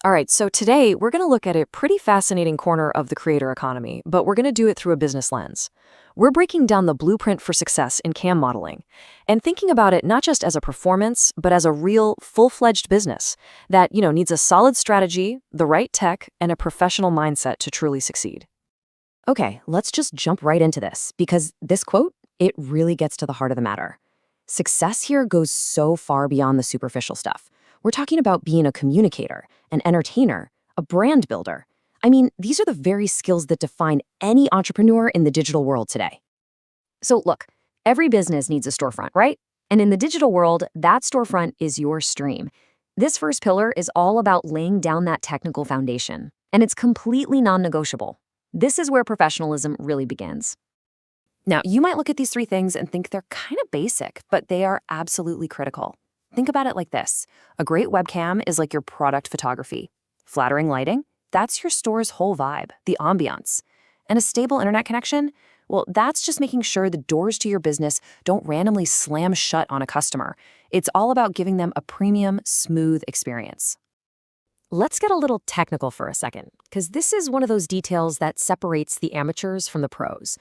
All right, so today we're going to look at a pretty fascinating corner of the creator economy, but we're going to do it through a business lens. We're breaking down the blueprint for success in CAM modeling and thinking about it not just as a performance, but as a real, full-fledged business that, needs a solid strategy, the right tech, and a professional mindset to truly succeed. Okay, let's just jump right into this because this quote, it really gets to the heart of the matter. Success here goes so far beyond the superficial stuff. We're talking about being a communicator, an entertainer, a brand builder. I mean, these are the very skills that define any entrepreneur in the digital world today. So look, every business needs a storefront, right? And in the digital world, that storefront is your stream. This first pillar is all about laying down that technical foundation, and it's completely non-negotiable. This is where professionalism really begins. Now, you might look at these three things and think they're kind of basic, but they are absolutely critical. Think about it like this. A great webcam is like your product photography. Flattering lighting, that's your store's whole vibe, the ambiance. And a stable internet connection, well, that's just making sure the doors to your business don't randomly slam shut on a customer. It's all about giving them a premium, smooth experience. Let's get a little technical for a second, because this is one of those details that separates the amateurs from the pros.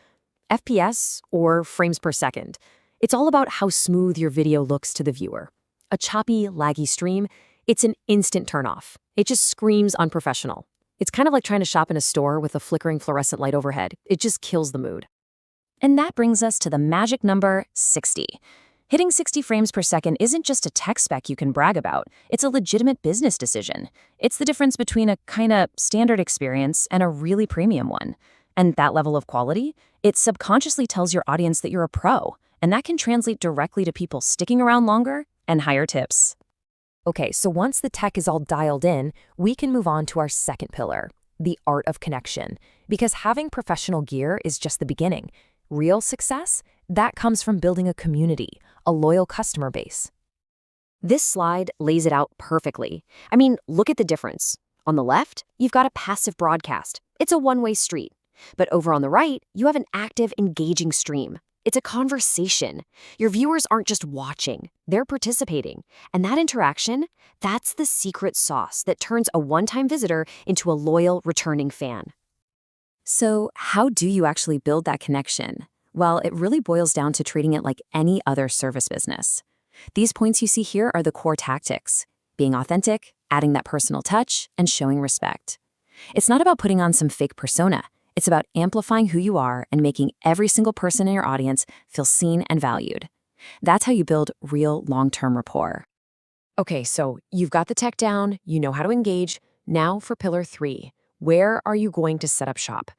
FPS, or frames per second. It's all about how smooth your video looks to the viewer. A choppy, laggy stream, it's an instant turnoff. It just screams unprofessional. It's kind of like trying to shop in a store with a flickering fluorescent light overhead. It just kills the mood. And that brings us to the magic number 60. Hitting 60 frames per second isn't just a tech spec you can brag about. It's a legitimate business decision. It's the difference between a kind of standard experience and a really premium one. And that level of quality, it subconsciously tells your audience that you're a pro, and that can translate directly to people sticking around longer and higher tips. Okay, so once the tech is all dialed in, we can move on to our second pillar, the art of connection. Because having professional gear is just the beginning. Real success, that comes from building a community, a loyal customer base. This slide lays it out perfectly. I mean, look at the difference. On the left, you've got a passive broadcast. It's a one-way street. But over on the right, you have an active, engaging stream. It's a conversation. Your viewers aren't just watching, they're participating. And that interaction, that's the secret sauce that turns a one-time visitor into a loyal, returning fan. So how do you actually build that connection? Well, it really boils down to treating it like any other service business. These points you see here are the core tactics: being authentic, adding that personal touch, and showing respect. It's not about putting on some fake persona. It's about amplifying who you are and making every single person in your audience feel seen and valued. That's how you build real long-term rapport. Okay, so you've got the tech down, you know how to engage. Now for pillar 3, where are you going to set up shop?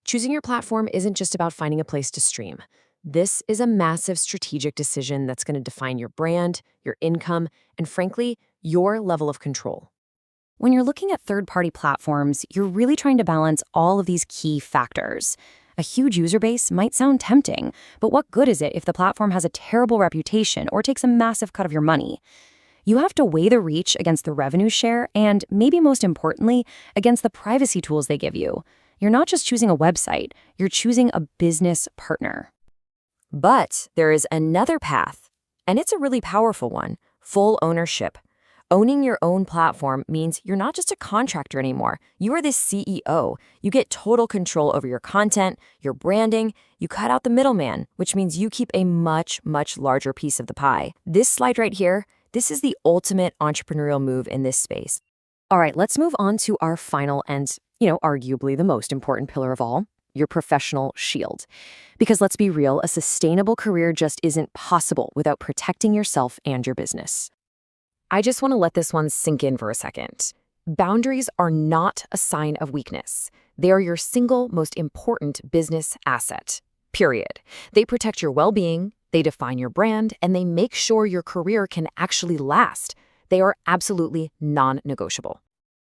Choosing your platform isn't just about finding a place to stream. This is a massive strategic decision that's going to define your brand, your income, and frankly, your level of control. When you're looking at third-party platforms, you're really trying to balance all of these key factors. A huge user base might sound tempting, but what good is it if the platform has a terrible reputation or takes a massive cut of your money? You have to weigh the reach against the revenue share and, maybe most importantly, against the privacy tools they give you. You're not just choosing a website, you're choosing a business partner. But there is another path, and it's a really powerful one: full ownership. Owning your own platform means you're not just a contractor anymore. You are the CEO. You get total control over your content, your branding. You cut out the middleman, which means you keep a much, much larger piece of the pie. This slide right here, this is the ultimate entrepreneurial move in this space. All right, let's move on to our final and, arguably the most important pillar of all, your professional shield. Because let's be real, a sustainable career just isn't possible without protecting yourself and your business. I just want to let this one sink in for a second. Boundaries are not a sign of weakness. They are your single most important business asset, period. They protect your well-being, they define your brand, and they make sure your career can actually last. They are absolutely non-negotiable.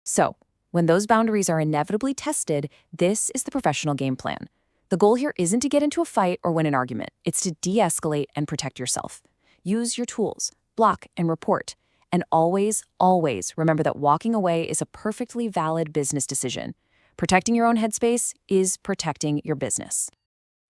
So, when those boundaries are inevitably tested, this is the professional game plan. The goal here isn't to get into a fight or win an argument. It's to de-escalate and protect yourself. Use your tools, block and report. And always, always remember that walking away is a perfectly valid business decision. Protecting your own headspace is protecting your business.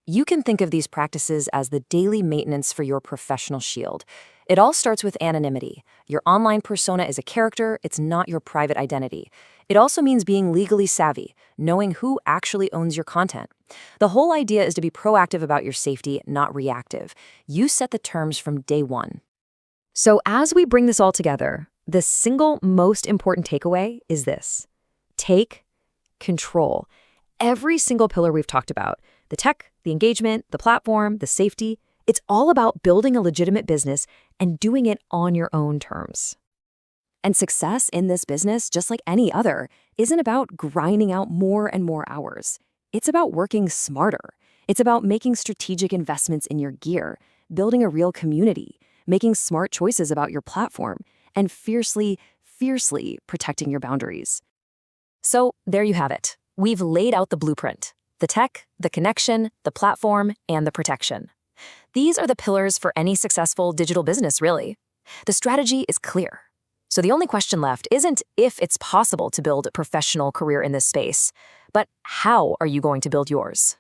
You can think of these practices as the daily maintenance for your professional shield. It all starts with anonymity. Your online persona is a character, it's not your private identity. It also means being legally savvy, knowing who actually owns your content. The whole idea is to be proactive about your safety, not reactive. You set the terms from day one. So as we bring this all together, the single most important takeaway is this: take control. Every single pillar we've talked about, the tech, the engagement, the platform, the safety, it's all about building a legitimate business and doing it on your own terms. And success in this business, just like any other, isn't about grinding out more and more hours. It's about working smarter. It's about making strategic investments in your gear, building a real community, making smart choices about your platform, and fiercely protecting your boundaries. So there you have it. We've laid out the blueprint: the tech, the connection, the platform, and the protection. These are the pillars for any successful digital business, really. The strategy is clear. So the only question left isn't if it's possible to build a professional career in this space, but how are you going to build yours?